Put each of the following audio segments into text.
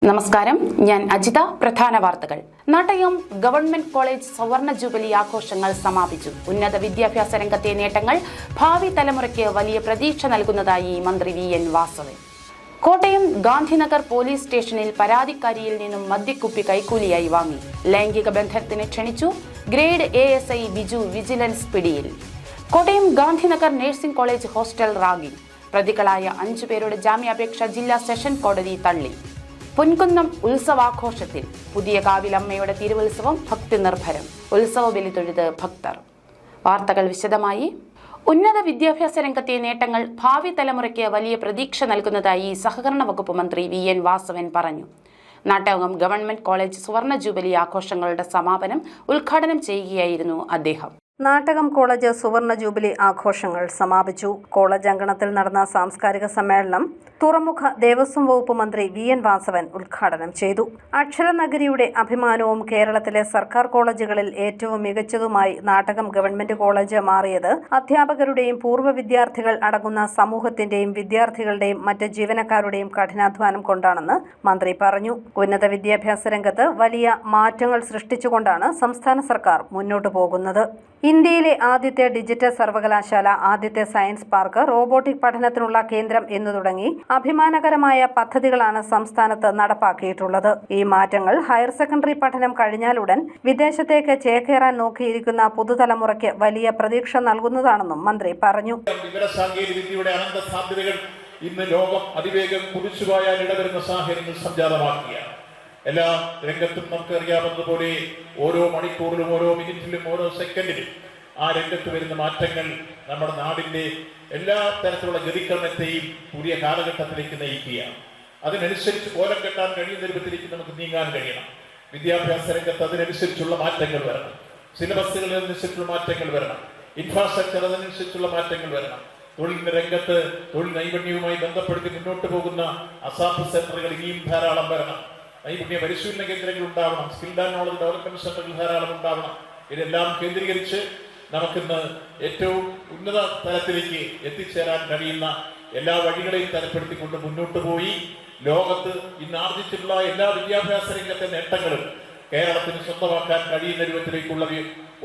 നമസ്കാരം, ഞാൻ അജിത. പ്രധാന വാർത്തകൾ. നാട്ടയം ഗവൺമെന്റ് കോളേജ് സുവർണ ജൂബിലി ആഘോഷങ്ങൾ സമാപിച്ചു. ഉന്നത വിദ്യാഭ്യാസ രംഗത്തെ നേട്ടങ്ങൾ ഭാവി തലമുറയ്ക്ക് വലിയ പ്രതീക്ഷ നൽകുന്നതായി മന്ത്രി വി.എൻ. വാസവൻ. കോട്ടയം ഗാന്ധിനഗർ പോലീസ് സ്റ്റേഷനിൽ പരാതിക്കാരിയിൽ നിന്നും മദ്യക്കുപ്പി കൈക്കൂലിയായി വാങ്ങി. ലൈംഗിക ബന്ധത്തിന് ക്ഷണിച്ചു. ഗ്രേഡ് ASI ബിജു വിജിലൻസ് പിടിയിൽ. Kottayam Gandhinagar nursing college hostel ragging. പ്രതികളായ 5 പേരുടെ ജാമ്യാപേക്ഷ ജില്ലാ സെഷൻ കോടതി തള്ളി. പൊൻകുന്നം ഉത്സവാഘോഷത്തിൽ പുതിയ കാവിലമ്മയുടെ തിരുവുത്സവം ഭക്തി നിർഭരം. ഉത്സവ ബലി തൊഴുത് ഭക്തർ. വാർത്തകൾ വിശദമായി. ഉന്നത വിദ്യാഭ്യാസ രംഗത്തെ നേട്ടങ്ങൾ ഭാവി തലമുറയ്ക്ക് വലിയ പ്രതീക്ഷ നൽകുന്നതായി സഹകരണ വകുപ്പ് മന്ത്രി വി.എൻ. വാസവൻ പറഞ്ഞു. നാട്ടകം ഗവൺമെന്റ് കോളേജ് സുവർണ ജൂബിലി ആഘോഷങ്ങളുടെ സമാപനം ഉദ്ഘാടനം ചെയ്യുകയായിരുന്നു അദ്ദേഹം. നാട്ടകം കോളേജ് സുവർണ ജൂബിലി ആഘോഷങ്ങൾ സമാപിച്ചു. കോളേജ് അങ്കണത്തിൽ നടന്ന സാംസ്കാരിക സമ്മേളനം തുറമുഖ ദേവസ്വം വകുപ്പ് മന്ത്രി വി.എൻ. വാസവൻ ഉദ്ഘാടനം ചെയ്തു. അക്ഷരനഗരിയുടെ അഭിമാനവും കേരളത്തിലെ സർക്കാർ കോളേജുകളിൽ ഏറ്റവും മികച്ചതുമായി നാട്ടകം ഗവൺമെന്റ് കോളേജ് മാറിയത് അധ്യാപകരുടെയും പൂർവ്വ വിദ്യാർത്ഥികൾ അടങ്ങുന്ന സമൂഹത്തിന്റെയും വിദ്യാർത്ഥികളുടെയും മറ്റ് ജീവനക്കാരുടെയും കഠിനാധ്വാനം കൊണ്ടാണെന്ന് മന്ത്രി പറഞ്ഞു. ഉന്നത വിദ്യാഭ്യാസ രംഗത്ത് വലിയ മാറ്റങ്ങൾ സൃഷ്ടിച്ചുകൊണ്ടാണ് സംസ്ഥാന സർക്കാർ മുന്നോട്ടു പോകുന്നത്. ഇന്ത്യയിലെ ആദ്യത്തെ ഡിജിറ്റൽ സർവകലാശാല, ആദ്യത്തെ സയൻസ് പാർക്ക്, റോബോട്ടിക് പഠനത്തിനുള്ള കേന്ദ്രം എന്നു തുടങ്ങി അഭിമാനകരമായ പദ്ധതികളാണ് സംസ്ഥാനത്ത് നടപ്പാക്കിയിട്ടുള്ളത്. ഈ മാറ്റങ്ങൾ ഹയർ സെക്കൻഡറി പഠനം കഴിഞ്ഞാലുടൻ വിദേശത്തേക്ക് ചേക്കേറാൻ നോക്കിയിരിക്കുന്ന പുതുതലമുറയ്ക്ക് വലിയ പ്രതീക്ഷ നൽകുന്നതാണെന്നും മന്ത്രി പറഞ്ഞു. വിവരസാങ്കേതികവിദ്യയുടെ അനന്ത സാധ്യതകൾ ഇന്ന് ലോകം അതിവേഗം കുതിച്ചുപോയാൽ ഇടവരുന്ന സാഹചര്യങ്ങൾ സംജാതമാക്കുകയാണ്. എല്ലാ രംഗത്തും നമുക്ക് അറിയാവുന്നതുപോലെ ഓരോ മണിക്കൂറിലും, ഓരോ മിനിറ്റിലും, ഓരോ സെക്കൻഡിലും ആ രംഗത്ത് വരുന്ന മാറ്റങ്ങൾ നമ്മുടെ നാടിന്റെ എല്ലാ തരത്തിലുള്ള ഗതിക്രമത്തെയും പുതിയ കാലഘട്ടത്തിലേക്ക് നയിക്കുകയാണ്. അതിനനുസരിച്ച് കോലം കെട്ടാൻ കഴിയുന്ന രൂപത്തിലേക്ക് നമുക്ക് നീങ്ങാൻ കഴിയണം. വിദ്യാഭ്യാസ രംഗത്ത് അതിനനുസരിച്ചുള്ള മാറ്റങ്ങൾ വരണം. സിലബസുകളിൽ അനുസരിച്ചുള്ള മാറ്റങ്ങൾ വരണം. ഇൻഫ്രാസ്ട്രക്ചർ അതിനനുസരിച്ചുള്ള മാറ്റങ്ങൾ വരണം. തൊഴിലിന്റെ രംഗത്ത് തൊഴിൽ നൈപുണ്യവുമായി ബന്ധപ്പെടുത്തി മുന്നോട്ട് പോകുന്ന അസാപ്പ് സെന്ററുകൾ ഇനിയും ധാരാളം വരണം. നൈപുണ്യ പരിശീലന കേന്ദ്രങ്ങൾ ഉണ്ടാവണം. സ്കിൽ ആൻഡ് നോളജ് ഡെവലപ്മെന്റ് സെന്ററുകൾ ധാരാളം ഉണ്ടാവണം. ഇതെല്ലാം കേന്ദ്രീകരിച്ച് നമുക്കിന്ന് ഏറ്റവും ഉന്നത തലത്തിലേക്ക് എത്തിച്ചേരാൻ കഴിയുന്ന എല്ലാ വഴികളെയും തലപ്പെടുത്തിക്കൊണ്ട് മുന്നോട്ട് പോയി ലോകത്ത് ഇന്ന് ആർജിച്ചിട്ടുള്ള എല്ലാ വിദ്യാഭ്യാസ രംഗത്തെ നേട്ടങ്ങളും കേരളത്തിന് സ്വന്തമാക്കാൻ കഴിയുന്ന രൂപത്തിലേക്കുള്ള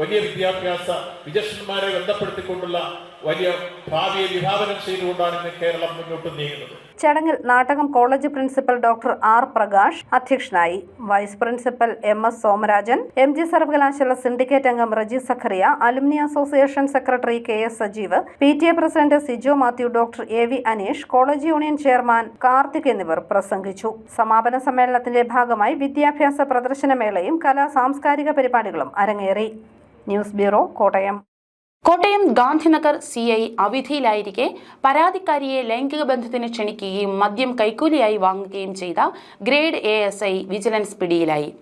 വലിയ വിദ്യാഭ്യാസ വിജക്ഷന്മാരെ ബന്ധപ്പെടുത്തിക്കൊണ്ടുള്ള വലിയ ഭാവിയെ വിഭാവനം ചെയ്തുകൊണ്ടാണ് ഇന്ന് കേരളം മുന്നോട്ട് നീങ്ങുന്നത്. ചടങ്ങിൽ Nattakam college principal doctor R Prakash അധ്യക്ഷനായി. Vice principal MS Somarajan, MG സർവകലാശാല സിൻഡിക്കേറ്റ് അംഗം Reji Zachariah, alumni association secretary KS Sajeev, PTA president Sijo Mathew, doctor AV Aneesh, college union chairman Karthik എന്നിവർ പ്രസംഗിച്ചു. സമാപന സമ്മേളനത്തിന്റെ ഭാഗമായി വിദ്യാഭ്യാസ പ്രദർശനമേളയും കലാ സാംസ്കാരിക പരിപാടികളും അരങ്ങേറി. News bureau, Kottayam. Kottayam Gandhinagar CI അവധിയിലായിരിക്കെ പരാതിക്കാരിയെ ലൈംഗിക ബന്ധത്തിന് ക്ഷണിക്കുകയും മദ്യം കൈക്കൂലിയായി വാങ്ങുകയും ചെയ്ത ഗ്രേഡ് ASI വിജിലൻസ് പിടിയിലായി.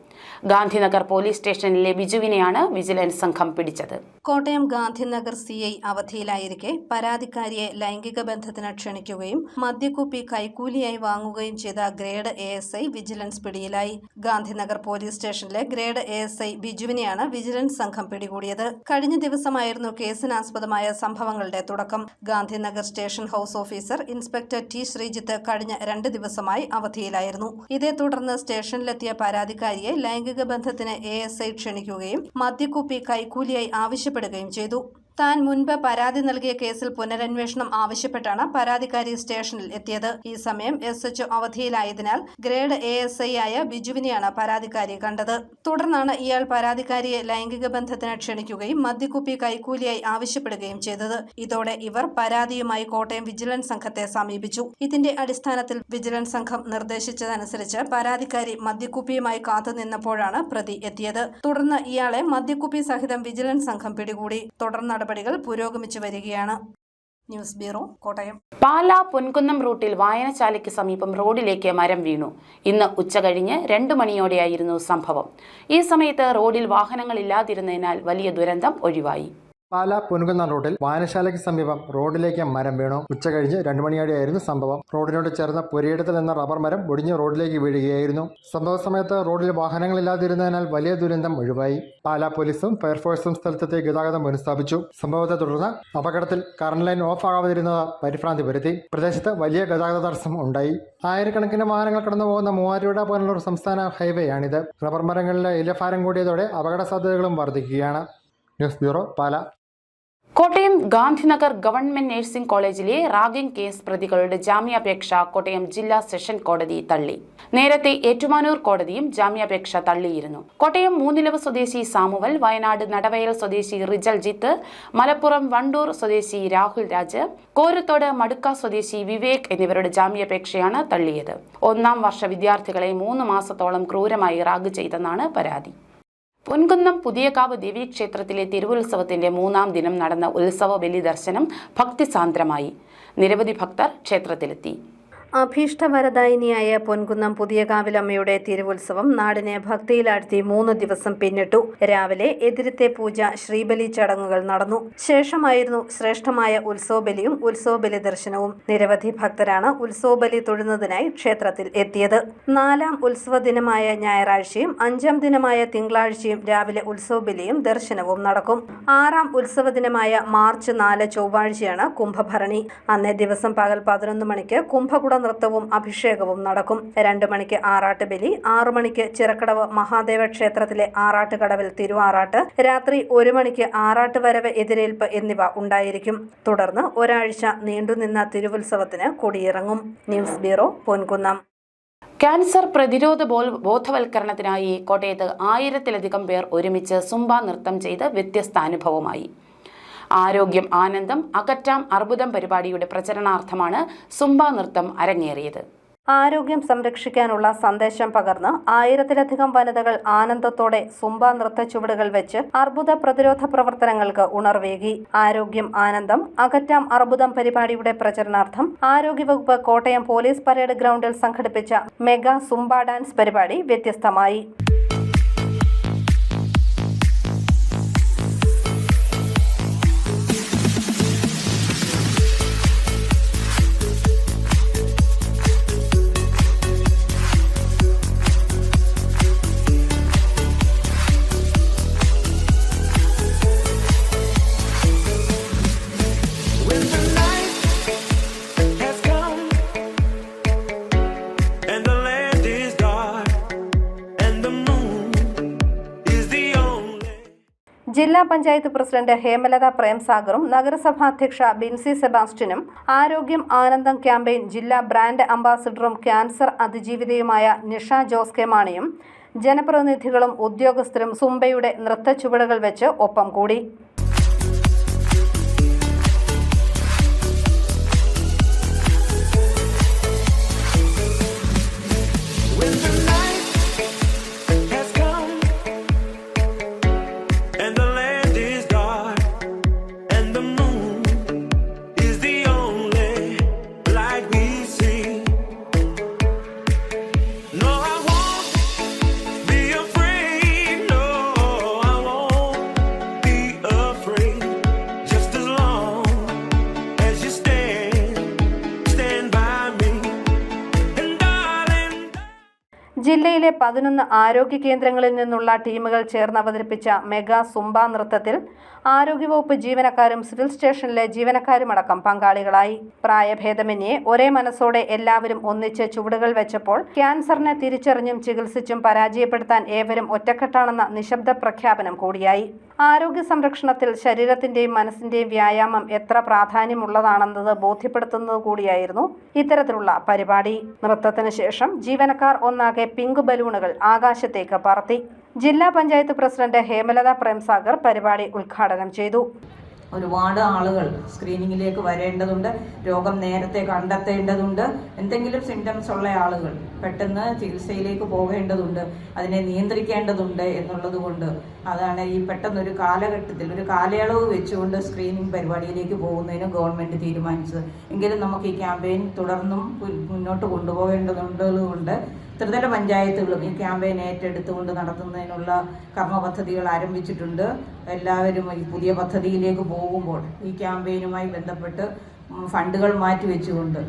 ഗാന്ധിനഗർ പോലീസ് സ്റ്റേഷനിലെ ബിജുവിനെയാണ് വിജിലൻസ് സംഘം പിടിച്ചത്. കോട്ടയം ഗാന്ധിനഗർ CI അവധിയിലായിരിക്കെ പരാതിക്കാരിയെ ലൈംഗിക ബന്ധത്തിന് ക്ഷണിക്കുകയും മദ്യക്കുപ്പി കൈക്കൂലിയായി വാങ്ങുകയും ചെയ്ത ഗ്രേഡ് ASI വിജിലൻസ് പിടിയിലായി. ഗാന്ധിനഗർ പോലീസ് സ്റ്റേഷനിലെ ഗ്രേഡ് ASI ബിജുവിനെയാണ് വിജിലൻസ് സംഘം പിടികൂടിയത്. കഴിഞ്ഞ ദിവസമായിരുന്നു കേസിനാസ്പദമായ സംഭവങ്ങളുടെ തുടക്കം. Gandhinagar station house officer inspector T. Sreejith കഴിഞ്ഞ 2 ദിവസമായി അവധിയിലായിരുന്നു. ഇതേ തുടർന്ന് സ്റ്റേഷനിലെത്തിയ പരാതിക്കാരിയെ ലൈംഗിക ബന്ധത്തിന് ASI ക്ഷണിക്കുകയും മദ്യക്കുപ്പി കൈക്കൂലിയായി ആവശ്യപ്പെടുകയും ചെയ്തു. താൻ മുൻപ് പരാതി നൽകിയ കേസിൽ പുനരന്വേഷണം ആവശ്യപ്പെട്ടാണ് പരാതിക്കാരി സ്റ്റേഷനിൽ എത്തിയത്. ഈ സമയം SHO അവധിയിലായതിനാൽ ഗ്രേഡ് ASI ആയ ബിജുവിനെയാണ് പരാതിക്കാരി കണ്ടത്. തുടർന്നാണ് ഇയാൾ പരാതിക്കാരിയെ ലൈംഗിക ബന്ധത്തിന് ക്ഷണിക്കുകയും മദ്യക്കുപ്പി കൈക്കൂലിയായി ആവശ്യപ്പെടുകയും ചെയ്തത്. ഇതോടെ ഇവർ പരാതിയുമായി കോട്ടയം വിജിലൻസ് സംഘത്തെ സമീപിച്ചു. ഇതിന്റെ അടിസ്ഥാനത്തിൽ വിജിലൻസ് സംഘം നിർദ്ദേശിച്ചതനുസരിച്ച് പരാതിക്കാരി മദ്യക്കുപ്പിയുമായി കാത്തുനിന്നപ്പോഴാണ് പ്രതി എത്തിയത്. തുടർന്ന് ഇയാളെ മദ്യക്കുപ്പി സഹിതം വിജിലൻസ് സംഘം പിടികൂടി. തുടർ നടപടികൾ പുരോഗമിച്ചു വരികയാണ്. News bureau, Kottayam. പാലാ പൊൻകുന്നം റൂട്ടിൽ വായനശാലയ്ക്ക് സമീപം റോഡിലേക്ക് മരം വീണു. ഇന്ന് ഉച്ചകഴിഞ്ഞ് 2 മണിയോടെയായിരുന്നു സംഭവം. ഈ സമയത്ത് റോഡിൽ വാഹനങ്ങളില്ലാതിരുന്നതിനാൽ വലിയ ദുരന്തം ഒഴിവായി. പാലാ പൊൻകുന്നം റോഡിൽ വായനശാലയ്ക്ക് സമീപം റോഡിലേക്ക് മരം വീണു. ഉച്ചകഴിഞ്ഞ് 2 മണിയോടെയായിരുന്നു സംഭവം. റോഡിനോട് ചേർന്ന പുരയിടത്തിൽ നിന്ന റബ്ബർ മരം ഒടിഞ്ഞ് റോഡിലേക്ക് വീഴുകയായിരുന്നു. സംഭവ സമയത്ത് റോഡിൽ വാഹനങ്ങളില്ലാതിരുന്നതിനാൽ വലിയ ദുരന്തം ഒഴിവായി. പാലാ പോലീസും ഫയർഫോഴ്സും സ്ഥലത്തെത്തി ഗതാഗതം പുനഃസ്ഥാപിച്ചു. സംഭവത്തെ തുടർന്ന് അപകടത്തിൽ കറണ്ട് ലൈൻ ഓഫ് ആകാതിരുന്നത് പരിഭ്രാന്തി വരുത്തി. പ്രദേശത്ത് വലിയ ഗതാഗത തടസ്സം ഉണ്ടായി. ആയിരക്കണക്കിന് വാഹനങ്ങൾ കടന്നു പോകുന്ന മൂവാറ്റുപുഴ പോലുള്ള സംസ്ഥാന ഹൈവേയാണിത്. റബ്ബർ മരങ്ങളിലെ ഇലഭാരം കൂടിയതോടെ അപകട സാധ്യതകളും വർദ്ധിക്കുകയാണ്. News bureau, Pala. Kottayam Gandhinagar government nursing കോളേജിലെ റാഗിംഗ് കേസ് പ്രതികളുടെ ജാമ്യാപേക്ഷ കോട്ടയം ജില്ലാ സെഷൻ കോടതി തള്ളി. നേരത്തെ ഏറ്റുമാനൂർ കോടതിയും ജാമ്യാപേക്ഷ തള്ളിയിരുന്നു. കോട്ടയം മൂന്നിലവ് സ്വദേശി സാമുവൽ, വയനാട് നടവയൽ സ്വദേശി റിജൽജിത്ത്, മലപ്പുറം വണ്ടൂർ സ്വദേശി രാഹുൽ രാജ്, കോരത്തോട് മടുക്ക സ്വദേശി വിവേക് എന്നിവരുടെ ജാമ്യാപേക്ഷയാണ് തള്ളിയത്. 1ാം വർഷ വിദ്യാർത്ഥികളെ 3 മാസത്തോളം ക്രൂരമായി റാഗ് ചെയ്തെന്നാണ് പരാതി. പൊൻകുന്നം പുതിയകാവ് ദേവീക്ഷേത്രത്തിലെ തിരുവുത്സവത്തിന്റെ 3ാം ദിനം നടന്ന ഉത്സവ ബലി ദർശനം ഭക്തിസാന്ദ്രമായി. നിരവധി ഭക്തർ ക്ഷേത്രത്തിലെത്തി. അഭീഷ്ടവരദായിനിയായ പൊൻകുന്നം പുതിയകാവിലമ്മയുടെ തിരുവുത്സവം നാടിനെ ഭക്തിയിലാഴ്ത്തി 3 ദിവസം പിന്നിട്ടു. രാവിലെ എതിരത്തെ പൂജ, ശ്രീബലി ചടങ്ങുകൾ നടന്നു. ശേഷമായിരുന്നു ശ്രേഷ്ഠമായ ഉത്സവബലിയും ഉത്സവബലി ദർശനവും. നിരവധി ഭക്തരാണ് ഉത്സവബലി തൊഴുന്നതിനായി ക്ഷേത്രത്തിൽ എത്തിയത്. 4ാം ഉത്സവ ദിനമായ ഞായറാഴ്ചയും 5ാം ദിനമായ തിങ്കളാഴ്ചയും രാവിലെ ഉത്സവബലിയും ദർശനവും നടക്കും. 6ാം ഉത്സവ ദിനമായ മാർച്ച് 4 ചൊവ്വാഴ്ചയാണ് കുംഭഭരണി. അന്നേ ദിവസം പകൽ 11 മണിക്ക് കുംഭകുട നൃത്തവും അഭിഷേകവും നടക്കും. 2 മണിക്ക് ആറാട്ട് ബലി, 6 മണിക്ക് ചിറക്കടവ് മഹാദേവ ക്ഷേത്രത്തിലെ ആറാട്ടുകടവിൽ തിരുവാറാട്ട്, രാത്രി 1 മണിക്ക് ആറാട്ട് വരവ് എതിരേൽപ്പ് എന്നിവ ഉണ്ടായിരിക്കും. തുടർന്ന് ഒരാഴ്ച നീണ്ടുനിന്ന തിരുവുത്സവത്തിന് കൊടിയിറങ്ങും. News bureau, Ponkunnam. ക്യാൻസർ പ്രതിരോധ ബോധവൽക്കരണത്തിനായി കോട്ടയത്ത് 1000-ലധികം പേർ ഒരുമിച്ച് സുംബ നൃത്തം ചെയ്ത് വ്യത്യസ്ത അനുഭവമായി. ആരോഗ്യം ആനന്ദം അകറ്റാം അർബുദം പരിപാടിയുടെ പ്രചരണാർത്ഥമാണ് സുംബ നൃത്തം അരങ്ങേറിയത്. ആരോഗ്യം സംരക്ഷിക്കാനുള്ള സന്ദേശം പകർന്ന് 1000-ലധികം വനിതകൾ ആനന്ദത്തോടെ സുംബ നൃത്ത ചുവടുകൾ വെച്ച് അർബുദ പ്രതിരോധ പ്രവർത്തനങ്ങൾക്ക് ഉണർവേകി. ആരോഗ്യം ആനന്ദം അകറ്റാം അർബുദം പരിപാടിയുടെ പ്രചരണാർത്ഥം ആരോഗ്യവകുപ്പ് കോട്ടയം പോലീസ് പരേഡ് ഗ്രൗണ്ടിൽ സംഘടിപ്പിച്ച മെഗാ സുംബ ഡാൻസ് പരിപാടി വ്യത്യസ്തമായി. ജില്ലാ പഞ്ചായത്ത് പ്രസിഡന്റ് ഹേമലത പ്രേംസാഗറും നഗരസഭാ അധ്യക്ഷ ബിൻസി സെബാസ്റ്റ്യനും ആരോഗ്യം ആനന്ദം ക്യാമ്പയിൻ ജില്ലാ ബ്രാൻഡ് അംബാസിഡറും ക്യാൻസർ അതിജീവിതയുമായ നിഷ ജോസ് കെ മാണിയും ജനപ്രതിനിധികളും ഉദ്യോഗസ്ഥരും സുംബയുടെ നൃത്ത ചുവടുകൾ വെച്ച് ഒപ്പം കൂടി. ജില്ലയിലെ 11 ആരോഗ്യ കേന്ദ്രങ്ങളിൽ നിന്നുള്ള ടീമുകൾ ചേർന്ന് അവതരിപ്പിച്ച മെഗാ സുംബ നൃത്തത്തിൽ ആരോഗ്യവകുപ്പ് ജീവനക്കാരും സിവിൽ സ്റ്റേഷനിലെ ജീവനക്കാരുമടക്കം പങ്കാളികളായി. പ്രായഭേദമന്യേ ഒരേ മനസ്സോടെ എല്ലാവരും ഒന്നിച്ച് ചുവടുകൾ വെച്ചപ്പോൾ ക്യാൻസറിനെ തിരിച്ചറിഞ്ഞും ചികിത്സിച്ചും പരാജയപ്പെടുത്താൻ ഏവരും ഒറ്റക്കെട്ടാണെന്ന നിശബ്ദ പ്രഖ്യാപനം കൂടിയായി. ആരോഗ്യ സംരക്ഷണത്തിൽ ശരീരത്തിന്റെയും മനസ്സിന്റെയും വ്യായാമം എത്ര പ്രാധാന്യമുള്ളതാണെന്നത് ബോധ്യപ്പെടുത്തുന്നത് കൂടിയായിരുന്നു ഇത്തരത്തിലുള്ള പരിപാടി. നൃത്തത്തിന് ശേഷം ജീവനക്കാർ ഒന്നാകെ പിങ്ക് ബലൂണുകൾ ആകാശത്തേക്ക് പറത്തി. ജില്ലാ പഞ്ചായത്ത് പ്രസിഡന്റ് ഹേമലത പ്രേംസാഗർ പരിപാടി ഉദ്ഘാടനം ചെയ്തു. ഒരുപാട് ആളുകൾ സ്ക്രീനിങ്ങിലേക്ക് വരേണ്ടതുണ്ട്, രോഗം നേരത്തെ കണ്ടെത്തേണ്ടതുണ്ട്, എന്തെങ്കിലും സിംറ്റംസ് ഉള്ള ആളുകൾ പെട്ടെന്ന് ചികിത്സയിലേക്ക് പോകേണ്ടതുണ്ട്, അതിനെ നിയന്ത്രിക്കേണ്ടതുണ്ട് എന്നുള്ളത് കൊണ്ട് അതാണ് ഈ പെട്ടെന്നൊരു കാലഘട്ടത്തിൽ ഒരു കാലയളവ് വെച്ചുകൊണ്ട് സ്ക്രീനിങ് പരിപാടിയിലേക്ക് പോകുന്നതിന് ഗവൺമെൻറ് തീരുമാനിച്ചത്. എങ്കിലും നമുക്ക് ഈ ക്യാമ്പയിൻ തുടർന്നും മുന്നോട്ട് കൊണ്ടുപോകേണ്ടതുണ്ട്. ത്രിതല പഞ്ചായത്തുകളും ഈ ക്യാമ്പയിൻ ഏറ്റെടുത്തുകൊണ്ട് നടത്തുന്നതിനുള്ള കർമ്മ പദ്ധതികൾ ആരംഭിച്ചിട്ടുണ്ട്. എല്ലാവരും ഈ പുതിയ പദ്ധതിയിലേക്ക് പോകുമ്പോൾ ഈ ക്യാമ്പയിനുമായി ബന്ധപ്പെട്ട് ഫണ്ടുകൾ മാറ്റിവെച്ചുകൊണ്ട്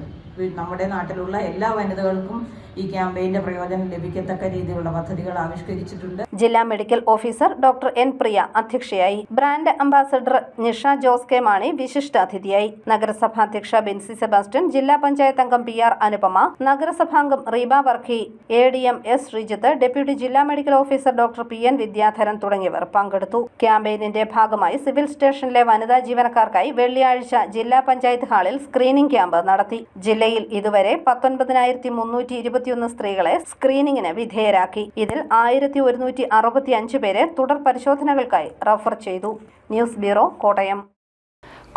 നമ്മുടെ നാട്ടിലുള്ള എല്ലാ വനിതകൾക്കും ഈ ക്യാമ്പയിന്റെ പ്രയോജനം ലഭിക്കത്തക്ക രീതിയിലുള്ള പദ്ധതികൾ ആവിഷ്കരിച്ചിട്ടുണ്ട്. ജില്ലാ medical officer doctor N Priya അധ്യക്ഷയായി. Brand ambassador Nisha Jose K Mani വിശിഷ്ടാതിഥിയായി. നഗരസഭാ അധ്യക്ഷ ബെൻസി സെബാസ്റ്റ്യൻ, ജില്ലാ പഞ്ചായത്ത് അംഗം PR അനുപമ, നഗരസഭാംഗം Reeba Varkey, ADM S Sreejith, deputy ജില്ലാ medical officer doctor PN Vidyadharan തുടങ്ങിയവർ പങ്കെടുത്തു. ക്യാമ്പയിനിന്റെ ഭാഗമായി സിവിൽ സ്റ്റേഷനിലെ വനിതാ ജീവനക്കാർക്കായി വെള്ളിയാഴ്ച ജില്ലാ പഞ്ചായത്ത് ഹാളിൽ സ്ക്രീനിംഗ് ക്യാമ്പ് നടത്തി. ജില്ലയിൽ ഇതുവരെ 19,321 സ്ത്രീകളെ സ്ക്രീനിംഗിന് വിധേയരാക്കി. ഇതിൽ 1,165 പേരെ തുടർ പരിശോധനകൾക്കായി റഫർ ചെയ്തു. News bureau, Kottayam.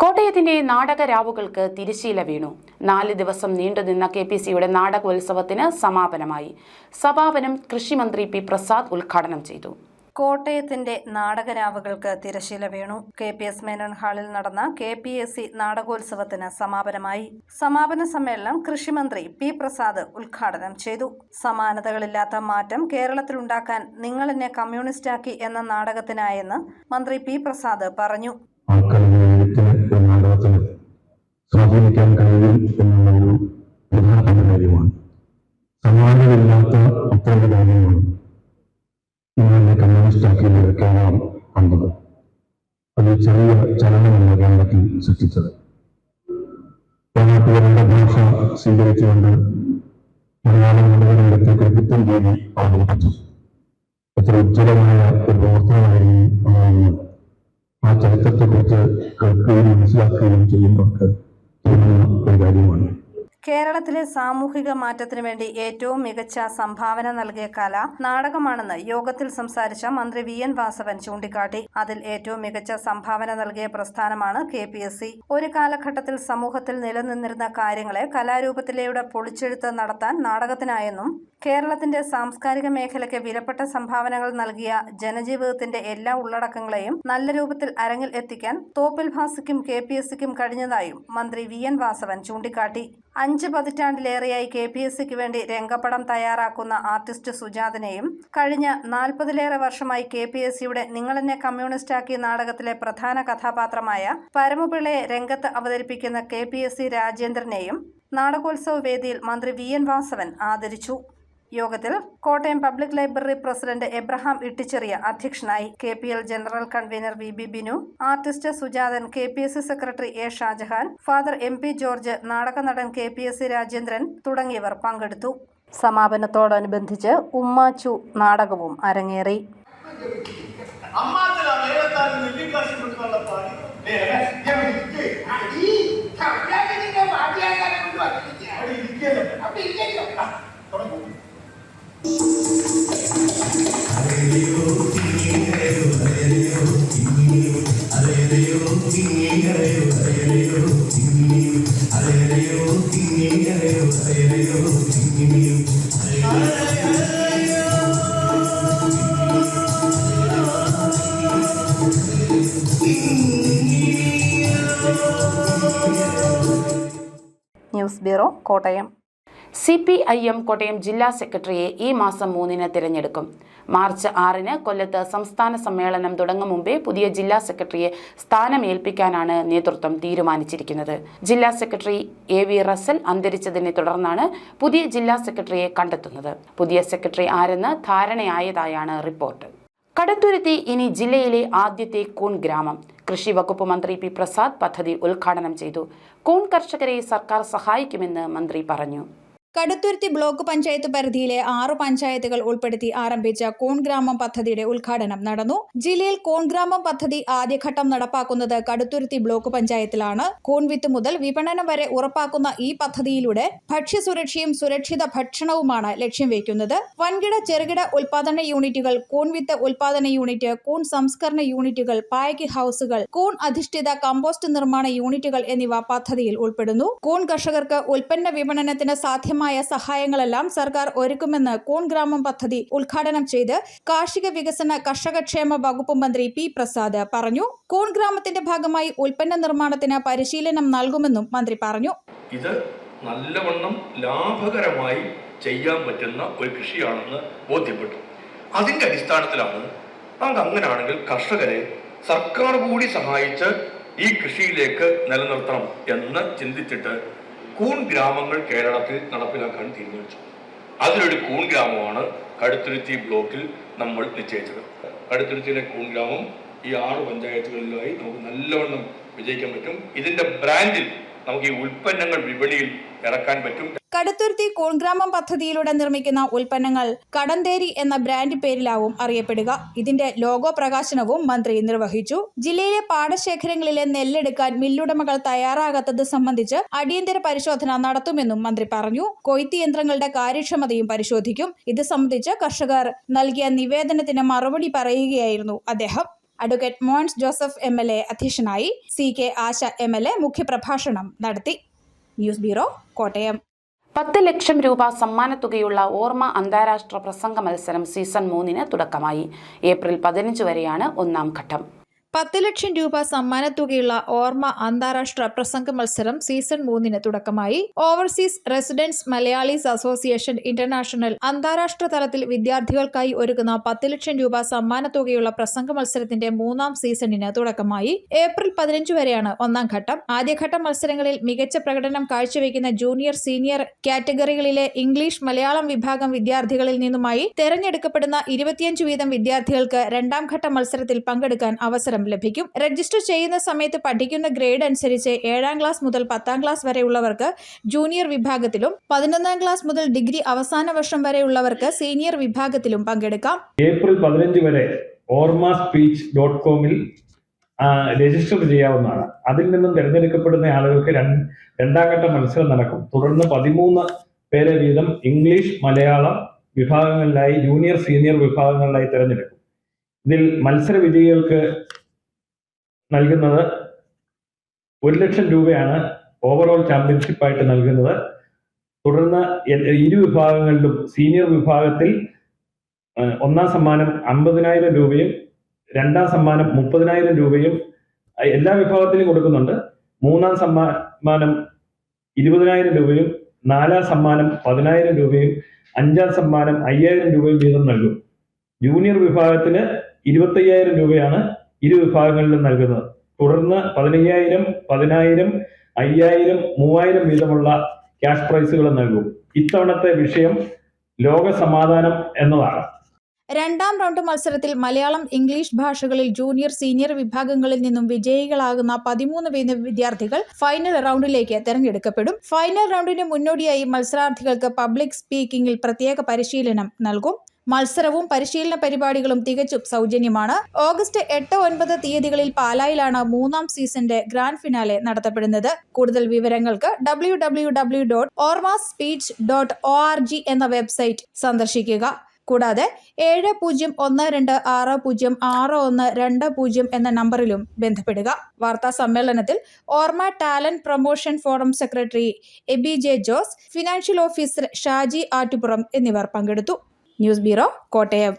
കോട്ടയത്തിന്റെ നാടകരാവുകൾക്ക് തിരശ്ശീല വീണു. 4 ദിവസം നീണ്ടുനിന്ന KPCയുടെ നാടകോത്സവത്തിന് സമാപനമായി. സമാപനം കൃഷിമന്ത്രി P. പ്രസാദ് ഉദ്ഘാടനം ചെയ്തു. കോട്ടയത്തിന്റെ നാടകരാവുകൾക്ക് തിരശ്ശീല വീണു. KPS മേനോൻ ഹാളിൽ നടന്ന KPSC നാടകോത്സവത്തിന് സമാപനമായി. സമാപന സമ്മേളനം കൃഷിമന്ത്രി P. പ്രസാദ് ഉദ്ഘാടനം ചെയ്തു. സമാനതകളില്ലാത്ത മാറ്റം കേരളത്തിലുണ്ടാക്കാൻ നിങ്ങളെന്നെ കമ്മ്യൂണിസ്റ്റാക്കി എന്ന നാടകത്തിനായെന്ന് മന്ത്രി P. പ്രസാദ് പറഞ്ഞു. സ്വാധീനിക്കാൻ കഴിയും എന്നുള്ളൊരു പ്രധാനപ്പെട്ട കാര്യമാണ്. സമാനതയില്ലാത്ത അത്തരം കാര്യമാണ് ഇങ്ങനെ കമ്മ്യൂണിസ്റ്റാക്കിയത് കേരളം കണ്ടത്. അത് ചെറിയ ചലനമല്ല കേരളത്തിൽ സൃഷ്ടിച്ചത്. കേരളത്തിലെ ഭാഷ സ്വീകരിച്ചുകൊണ്ട് മലയാളം മുഴുവനിടത്തേക്ക് പുത്തൻ രീതി അവതരിപ്പിച്ചു. എത്ര ഉജ്ജ്വലമായ ഒരു പ്രവർത്തനമായിരുന്നു അതായിരുന്നു. ആ ചരിത്രത്തെക്കുറിച്ച് കേൾക്കുകയും മനസ്സിലാക്കുകയും ചെയ്യുന്നവർക്ക് തോന്നുന്ന ഒരു കാര്യമാണ്. കേരളത്തിലെ സാമൂഹിക മാറ്റത്തിനു വേണ്ടി ഏറ്റവും മികച്ച സംഭാവന നൽകിയ കല നാടകമാണെന്ന് യോഗത്തിൽ സംസാരിച്ച മന്ത്രി VN വാസവൻ ചൂണ്ടിക്കാട്ടി. അതിൽ ഏറ്റവും മികച്ച സംഭാവന നൽകിയ പ്രസ്ഥാനമാണ് KPSC. ഒരു കാലഘട്ടത്തിൽ സമൂഹത്തിൽ നിലനിന്നിരുന്ന കാര്യങ്ങളെ കലാരൂപത്തിലൂടെ പൊളിച്ചെഴുത്ത് നടത്താൻ നാടകത്തിനായെന്നും കേരളത്തിന്റെ സാംസ്കാരിക മേഖലയ്ക്ക് വിലപ്പെട്ട സംഭാവനകൾ നൽകിയ ജനജീവിതത്തിന്റെ എല്ലാ ഉള്ളടക്കങ്ങളെയും നല്ല രൂപത്തിൽ അരങ്ങിൽ എത്തിക്കാൻ തോപ്പിൽ ഭാസിക്കും KPSCക്കും കഴിഞ്ഞതായും മന്ത്രി VN വാസവൻ ചൂണ്ടിക്കാട്ടി. 5 പതിറ്റാണ്ടിലേറെയായി KPSCക്ക് വേണ്ടി രംഗപ്പടം തയ്യാറാക്കുന്ന ആർട്ടിസ്റ്റ് സുജാതനെയും കഴിഞ്ഞ 40-ലേറെ വർഷമായി KPSCയുടെ നിങ്ങളെന്നെ കമ്മ്യൂണിസ്റ്റാക്കി നാടകത്തിലെ പ്രധാന കഥാപാത്രമായ പരമപിള്ളയെ രംഗത്ത് അവതരിപ്പിക്കുന്ന KPSC രാജേന്ദ്രനെയും നാടകോത്സവ വേദിയിൽ മന്ത്രി VN വാസവൻ ആദരിച്ചു. യോഗത്തിൽ Kottayam public library president Abraham Itticheria അധ്യക്ഷനായി. KPL general convener VB Binu, artist Sujathan, KPSC secretary A Shajahan, father MP George, നാടകനടൻ KPSC രാജേന്ദ്രൻ തുടങ്ങിയവർ പങ്കെടുത്തു. സമാപനത്തോടനുബന്ധിച്ച് ഉമ്മാച്ചു നാടകവും അരങ്ങേറി. News bureau, Kottayam. CPIM Kottayam ജില്ലാ സെക്രട്ടറിയെ ഈ മാസം 3-ന് തിരഞ്ഞെടുക്കും. മാർച്ച് 6-ന് കൊല്ലത്ത് സംസ്ഥാന സമ്മേളനം തുടങ്ങും മുമ്പേ പുതിയ ജില്ലാ സെക്രട്ടറിയെ സ്ഥാനമേൽപ്പിക്കാനാണ് നേതൃത്വം തീരുമാനിച്ചിരിക്കുന്നത്. ജില്ലാ സെക്രട്ടറി AV റസൽ അന്തരിച്ചതിനെ തുടർന്നാണ് പുതിയ ജില്ലാ സെക്രട്ടറിയെ കണ്ടെത്തുന്നത്. പുതിയ സെക്രട്ടറി ആരെന്ന് ധാരണയായതായാണ് റിപ്പോർട്ട്. കടുത്തുരുത്തി ഇനി ജില്ലയിലെ ആദ്യത്തെ കൂൺ ഗ്രാമം. കൃഷി വകുപ്പ് മന്ത്രി P. പ്രസാദ് പദ്ധതി ഉദ്ഘാടനം ചെയ്തു. കൂൺ കർഷകരെ സർക്കാർ സഹായിക്കുമെന്ന് മന്ത്രി പറഞ്ഞു. കടുത്തുരുത്തി ബ്ലോക്ക് പഞ്ചായത്ത് പരിധിയിലെ 6 പഞ്ചായത്തുകൾ ഉൾപ്പെടുത്തി ആരംഭിച്ച കൂൺ ഗ്രാമം പദ്ധതിയുടെ ഉദ്ഘാടനം നടന്നു. ജില്ലയിൽ കൂൺ ഗ്രാമം പദ്ധതി ആദ്യഘട്ടം നടപ്പാക്കുന്നത് കടുത്തുരുത്തി ബ്ലോക്ക് പഞ്ചായത്തിലാണ്. കൂൺ വിത്ത് മുതൽ വിപണനം വരെ ഉറപ്പാക്കുന്ന ഈ പദ്ധതിയിലൂടെ ഭക്ഷ്യസുരക്ഷയും സുരക്ഷിത ഭക്ഷണവുമാണ് ലക്ഷ്യം വയ്ക്കുന്നത്. വൻകിട ചെറുകിട ഉൽപാദന യൂണിറ്റുകൾ, കൂൺ വിത്ത് ഉൽപാദന യൂണിറ്റ്, കൂൺ സംസ്കരണ യൂണിറ്റുകൾ, പായ്ക്ക് ഹൌസുകൾ, കൂൺ അധിഷ്ഠിത കമ്പോസ്റ്റ് നിർമ്മാണ യൂണിറ്റുകൾ എന്നിവ പദ്ധതിയിൽ ഉൾപ്പെടുന്നു. കൂൺ കർഷകർക്ക് ഉൽപ്പന്ന വിപണനത്തിന് സാധ്യമായ സഹായങ്ങളെല്ലാം സർക്കാർ ഒരുക്കുമെന്ന് കൂൺ ഗ്രാമം പദ്ധതി ഉദ്ഘാടനം ചെയ്ത് കാർഷിക വികസന കർഷകക്ഷേമ വകുപ്പ് മന്ത്രി P. പ്രസാദ് പറഞ്ഞു. കൂൺ ഗ്രാമത്തിന്റെ ഭാഗമായി ഉൽപ്പന്ന നിർമ്മാണത്തിന് പരിശീലനം നൽകുമെന്നും മന്ത്രി പറഞ്ഞു. ഇത് നല്ലവണ്ണം ലാഭകരമായി ചെയ്യാൻ പറ്റുന്ന ഒരു കൃഷിയാണെന്ന് ബോധ്യപ്പെട്ടു. അതിൻ്റെ അടിസ്ഥാനത്തിലാണ് നമുക്ക് അങ്ങനെയാണെങ്കിൽ കർഷകരെ സർക്കാർ കൂടി സഹായിച്ച് ഈ കൃഷിയിലേക്ക് നിലനിർത്തണം എന്ന് ചിന്തിച്ചിട്ട് കൂൺ ഗ്രാമങ്ങൾ കേരളത്തിൽ നടപ്പിലാക്കാൻ തീരുമാനിച്ചു. അതിലൊരു കൂൺ ഗ്രാമമാണ് കടുത്തുരുത്തി ബ്ലോക്കിൽ നമ്മൾ നിശ്ചയിച്ചത്. കടുത്തുരുത്തിയിലെ കൂൺ ഗ്രാമം ഈ 6 പഞ്ചായത്തുകളിലായി നമുക്ക് നല്ലവണ്ണം വിജയിക്കാൻ പറ്റും. ഇതിന്റെ ബ്രാൻഡിൽ നമുക്ക് ഈ ഉൽപ്പന്നങ്ങൾ വിപണിയിൽ ഇറക്കാൻ പറ്റും. കടുത്തുരുത്തി കൂൺഗ്രാമം പദ്ധതിയിലൂടെ നിർമ്മിക്കുന്ന ഉൽപ്പന്നങ്ങൾ കടന്തേരി എന്ന ബ്രാൻഡ് പേരിലാവും അറിയപ്പെടുക. ഇതിന്റെ ലോഗോ പ്രകാശനവും മന്ത്രി നിർവഹിച്ചു. ജില്ലയിലെ പാടശേഖരങ്ങളിലെ നെല്ലെടുക്കാൻ മില്ലുടമകൾ തയ്യാറാകാത്തത് സംബന്ധിച്ച് അടിയന്തര പരിശോധന നടത്തുമെന്നും മന്ത്രി പറഞ്ഞു. കൊയ്ത്ത് യന്ത്രങ്ങളുടെ കാര്യക്ഷമതയും പരിശോധിക്കും. ഇത് സംബന്ധിച്ച് കർഷകർ നൽകിയ നിവേദനത്തിന് മറുപടി പറയുകയായിരുന്നു അദ്ദേഹം. അഡ്വക്കേറ്റ് മോൻസ് ജോസഫ് MLA അധ്യക്ഷനായി. CK ആശ MLA മുഖ്യപ്രഭാഷണം നടത്തി. News bureau, Kottayam. 10 ലക്ഷം രൂപ സമ്മാനത്തുകയുള്ള ഓർമ്മ അന്താരാഷ്ട്ര പ്രസംഗ മത്സരം സീസൺ 3 തുടക്കമായി. ഏപ്രിൽ 15 വരെയാണ് 1ാം ഘട്ടം. 10 ലക്ഷം രൂപ സമ്മാനത്തുകയുള്ള ഓർമ്മ അന്താരാഷ്ട്ര പ്രസംഗ മത്സരം സീസൺ 3 തുടക്കമായി. Overseas residents Malayalees association international അന്താരാഷ്ട്ര തലത്തിൽ വിദ്യാർത്ഥികൾക്കായി ഒരുക്കുന്ന 10 ലക്ഷം രൂപ സമ്മാനത്തുകയുള്ള പ്രസംഗ മത്സരത്തിന്റെ 3ാം സീസണിന് തുടക്കമായി. ഏപ്രിൽ 15 വരെയാണ് 1ാം ഘട്ടം. ആദ്യഘട്ട മത്സരങ്ങളിൽ മികച്ച പ്രകടനം കാഴ്ചവെക്കുന്ന ജൂനിയർ സീനിയർ കാറ്റഗറികളിലെ ഇംഗ്ലീഷ് മലയാളം വിഭാഗം വിദ്യാർത്ഥികളിൽ നിന്നുമായി തെരഞ്ഞെടുക്കപ്പെടുന്ന 25 വീതം വിദ്യാർത്ഥികൾക്ക് 2ാം ഘട്ട മത്സരത്തിൽ പങ്കെടുക്കാൻ അവസരം ലഭിക്കും. രജിസ്റ്റർ ചെയ്യുന്ന സമയത്ത് പഠിക്കുന്ന ഗ്രേഡ് അനുസരിച്ച് 7ാം ക്ലാസ് മുതൽ 10ാം ക്ലാസ് വരെയുള്ളവർക്ക് ജൂനിയർ വിഭാഗത്തിലും 11ാം ക്ലാസ് മുതൽ ഡിഗ്രി അവസാന വർഷം വരെയുള്ളവർക്ക് സീനിയർ വിഭാഗത്തിലും പങ്കെടുക്കാം. ഏപ്രിൽ 15 വരെ ormaspeech.com-ൽ രജിസ്റ്റർ ചെയ്യാവുന്നതാണ്. അതിൽ നിന്നും തിരഞ്ഞെടുക്കപ്പെടുന്ന ആളുകൾക്ക് 2ാം ഘട്ട മത്സരം നടക്കും. തുടർന്ന് 13 പേരെ വീതം ഇംഗ്ലീഷ് മലയാളം വിഭാഗങ്ങളിലായി ജൂനിയർ സീനിയർ വിഭാഗങ്ങളിലായി തിരഞ്ഞെടുക്കും. ഇതിൽ മത്സര വിജയികൾക്ക് നൽകുന്നത് 1 ലക്ഷം രൂപയാണ് ഓവറോൾ ചാമ്പ്യൻഷിപ്പായിട്ട് നൽകുന്നത്. തുടർന്ന് 2 വിഭാഗങ്ങളിലും സീനിയർ വിഭാഗത്തിൽ 1ാം സമ്മാനം 50,000 രൂപയും 2ാം സമ്മാനം 30,000 രൂപയും എല്ലാ വിഭാഗത്തിലും കൊടുക്കുന്നുണ്ട്. 3ാം സമ്മാനം 20,000 രൂപയും 4ാം സമ്മാനം 10,000 രൂപയും 5ാം സമ്മാനം 5,000 രൂപയും വീതം നൽകും. ജൂനിയർ വിഭാഗത്തിന് 25,000 രൂപയാണ് 2 വിഭാഗങ്ങളിലും നൽകുന്നത്. തുടർന്ന് 15,000, 10,000, 5,000, 3,000 വീതമുള്ള ക്യാഷ് പ്രൈസുകൾ നൽകും. ഇത്തവണത്തെ വിഷയം ലോക സമാധാനം എന്നതാണ്. 2ാം റൗണ്ട് മത്സരത്തിൽ മലയാളം, ഇംഗ്ലീഷ് ഭാഷകളിൽ ജൂനിയർ സീനിയർ വിഭാഗങ്ങളിൽ നിന്നും വിജയികളാകുന്ന 13 വീതം വിദ്യാർത്ഥികൾ ഫൈനൽ റൗണ്ടിലേക്ക് തെരഞ്ഞെടുക്കപ്പെടും. ഫൈനൽ റൗണ്ടിന് മുന്നോടിയായി മത്സരാർത്ഥികൾക്ക് പബ്ലിക് സ്പീക്കിംഗിൽ പ്രത്യേക പരിശീലനം നൽകും. മത്സരവും പരിശീലന പരിപാടികളും തികച്ചും സൗജന്യമാണ്. ഓഗസ്റ്റ് 8, 9 തീയതികളിൽ പാലായിലാണ് 3ാം സീസണിന്റെ ഗ്രാൻഡ് ഫിനാലെ നടത്തപ്പെടുന്നത്. കൂടുതൽ വിവരങ്ങൾക്ക് www.ormaspeech.org എന്ന വെബ്സൈറ്റ് സന്ദർശിക്കുക. കൂടാതെ 7012606120 എന്ന നമ്പറിലും ബന്ധപ്പെടുക. വാർത്താ സമ്മേളനത്തിൽ Orma talent promotion forum secretary Abi J Jose, financial officer Shaji Attupuram എന്നിവർ പങ്കെടുത്തു. News bureau, Kottayam.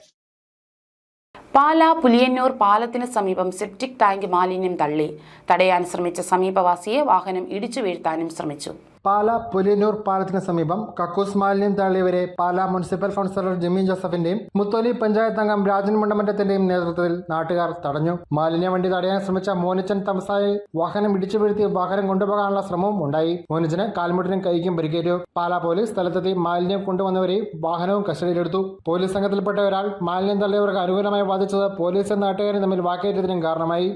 പാലാ പുലിയന്നൂർ പാലത്തിന് സമീപം സെപ്റ്റിക് ടാങ്ക് മാലിന്യം തള്ളി. തടയാൻ ശ്രമിച്ച സമീപവാസിയെ വാഹനം ഇടിച്ചു വീഴ്ത്താനും ശ്രമിച്ചു. പാലാ പുലിയന്നൂർ പാലത്തിന് സമീപം കക്കൂസ് മാലിന്യം തള്ളിയവരെ പാലാ മുനിസിപ്പൽ കൗൺസിലർ ജിമ്മി ജോസഫിന്റെയും മുത്തോലി പഞ്ചായത്ത് അംഗം രാജൻ മുണ്ടമറ്റത്തിന്റെയും നേതൃത്വത്തിൽ നാട്ടുകാർ തടഞ്ഞു. മാലിന്യ വണ്ടി തടയാൻ ശ്രമിച്ച മോനിച്ചൻ തമസായി വാഹനം ഇടിച്ചു വീഴ്ത്തി വാഹനം കൊണ്ടുപോകാനുള്ള ശ്രമവും ഉണ്ടായി. മോനിച്ചന് കാൽമുട്ടിനും കൈക്കും പരിക്കേറ്റു. പാലാ പോലീസ് സ്ഥലത്തെത്തി മാലിന്യം കൊണ്ടുവന്നവരെയും വാഹനവും കസ്റ്റഡിയിലെടുത്തു. പോലീസ് സംഘത്തിൽപ്പെട്ട ഒരാൾ മാലിന്യം തള്ളിയവർക്ക് അനുകൂലമായി വാദിച്ചത് പോലീസും നാട്ടുകാരും തമ്മിൽ വാക്കേറ്റത്തിനും കാരണമായി.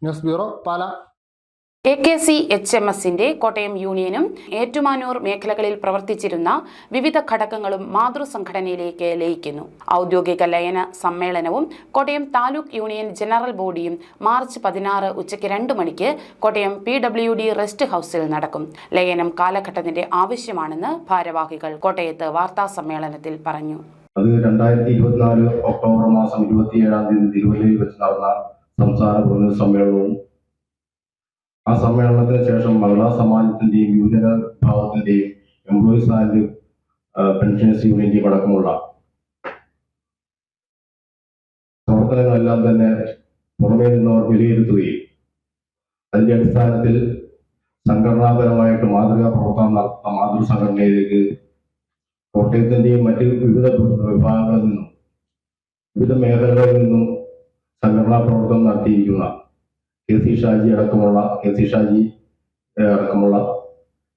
News bureau, Pala. AKC-HMS-ന്റെ കോട്ടയം യൂണിയനും ഏറ്റുമാനൂർ മേഖലകളിൽ പ്രവർത്തിച്ചിരുന്ന വിവിധ ഘടകങ്ങളും മാതൃസംഘടനയിലേക്ക് ലയിക്കുന്നു. ഔദ്യോഗിക ലയന സമ്മേളനവും കോട്ടയം താലൂക്ക് യൂണിയൻ ജനറൽ ബോഡിയും മാർച്ച് 16 ഉച്ചയ്ക്ക് 2 മണിക്ക് കോട്ടയം PWD റെസ്റ്റ് ഹൌസിൽ നടക്കും. ലയനം കാലഘട്ടത്തിന്റെ ആവശ്യമാണെന്ന് ഭാരവാഹികൾ കോട്ടയത്ത് വാർത്താ സമ്മേളനത്തിൽ പറഞ്ഞു. അത് 2024 ഒക്ടോബർ മാസം 27-ാം തീയതി തിരുവല്ലയിൽ വെച്ച് നടന്ന സംസ്ഥാന പ്രതിനിധി സമ്മേളനവും ആ സമ്മേളനത്തിന് ശേഷം മഹിളാ സമാജത്തിന്റെയും യുവജന വിഭാഗത്തിന്റെയും എംപ്ലോയീസ് ആൻഡ് പെൻഷനേഴ്സ് യൂണിയന്റെയും അടക്കമുള്ള പ്രവർത്തനങ്ങളെല്ലാം തന്നെ പുറമേ നിന്നവർ വിലയിരുത്തുകയും അതിന്റെ അടിസ്ഥാനത്തിൽ സംഘടനാപരമായിട്ട് മാതൃകാ പ്രവർത്തനം നടത്തുന്ന മാതൃസംഘടനയിലേക്ക് കോട്ടയത്തിൻ്റെയും മറ്റ് വിവിധ വിഭാഗങ്ങളിൽ നിന്നും വിവിധ മേഖലകളിൽ നിന്നും സംഘടനാ പ്രവർത്തനം നടത്തിയിരിക്കുന്ന കെ സി ഷാജി അടക്കമുള്ള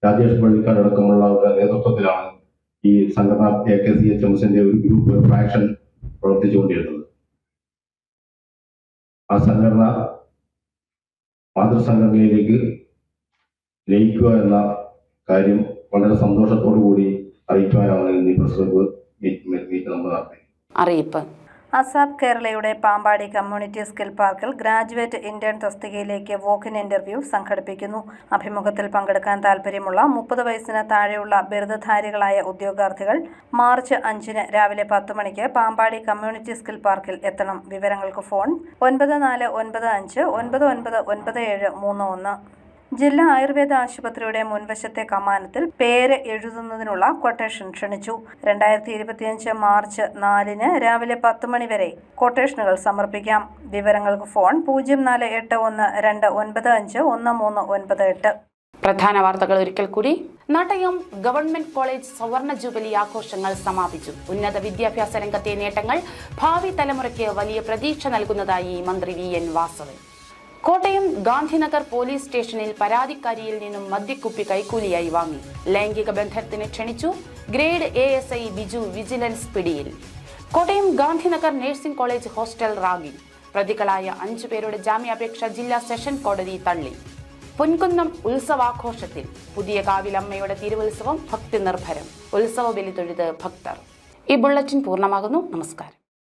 രാജേഷ് പള്ളിക്കാട് അടക്കമുള്ളവരുടെ നേതൃത്വത്തിലാണ് ഈ സംഘടന AKCHMSന്റെ ഒരു ഗ്രൂപ്പ് ഫ്രാക്ഷൻ പ്രവർത്തിച്ചുകൊണ്ടിരുന്നത്. ആ സംഘടന മാതൃസംഘടനയിലേക്ക് ലയിക്കുക എന്ന കാര്യം വളരെ സന്തോഷത്തോടു കൂടി അറിയിക്കാനാണ് ഈ പ്രസ് മീറ്റ് നമ്മൾ നടത്തി. അറിയിപ്പ്. അസാബ് കേരളയുടെ പാമ്പാടി കമ്മ്യൂണിറ്റി സ്കിൽ പാർക്കിൽ ഗ്രാജുവേറ്റ് ഇന്റേൺ തസ്തികയിലേക്ക് വോക്ക് ഇൻ ഇന്റർവ്യൂ സംഘടിപ്പിക്കുന്നു. അഭിമുഖത്തിൽ പങ്കെടുക്കാൻ താൽപ്പര്യമുള്ള 30 വയസ്സിന് താഴെയുള്ള ബിരുദധാരികളായ ഉദ്യോഗാർത്ഥികൾ മാർച്ച് 5 രാവിലെ 10 മണിക്ക് പാമ്പാടി കമ്മ്യൂണിറ്റി സ്കിൽ പാർക്കിൽ എത്തണം. വിവരങ്ങൾക്ക് ഫോൺ 9495999731. ജില്ലാ ആയുർവേദ ആശുപത്രിയുടെ മുൻവശത്തെ കമാനത്തിൽ പേര് എഴുതുന്നതിനുള്ള കൊട്ടേഷൻ ക്ഷണിച്ചു. 2025 മാർച്ച് 4 രാവിലെ 10 മണി വരെ കൊട്ടേഷനുകൾ സമർപ്പിക്കാം. വിവരങ്ങൾക്ക് ഫോൺ 048129519398. പ്രധാന വാർത്തകൾ ഒരിക്കൽ കൂടി. നാട്ടയം ഗവൺമെന്റ് കോളേജ് സവർണ ജൂബിലി ആഘോഷങ്ങൾ സമാപിച്ചു. ഉന്നത വിദ്യാഭ്യാസ രംഗത്തെ നേട്ടങ്ങൾ ഭാവി തലമുറയ്ക്ക് വലിയ പ്രതീക്ഷ നൽകുന്നതായി മന്ത്രി VN വാസവൻ. കോട്ടയം ഗാന്ധിനഗർ പോലീസ് സ്റ്റേഷനിൽ പരാതിക്കാരിയിൽ നിന്നും മദ്യക്കുപ്പി കൈക്കൂലിയായി വാങ്ങി. ലൈംഗിക ബന്ധത്തിന് ക്ഷണിച്ചു. ഗ്രേഡ് ASI ബിജു വിജിലൻസ് പിടിയിൽ. Kottayam Gandhinagar nursing college hostel ragging. പ്രതികളായ 5 പേരുടെ ജാമ്യാപേക്ഷ ജില്ലാ സെഷൻ കോടതി തള്ളി. പൊൻകുന്നം ഉത്സവാഘോഷത്തിൽ പുതിയ കാവിലമ്മയുടെ തിരുവുത്സവം ഭക്തി നിർഭരം. ഉത്സവ ബലി തൊഴുത് ഭക്തർ. ഈ ബുള്ളറ്റിൻ പൂർണ്ണമാകുന്നു. നമസ്കാരം.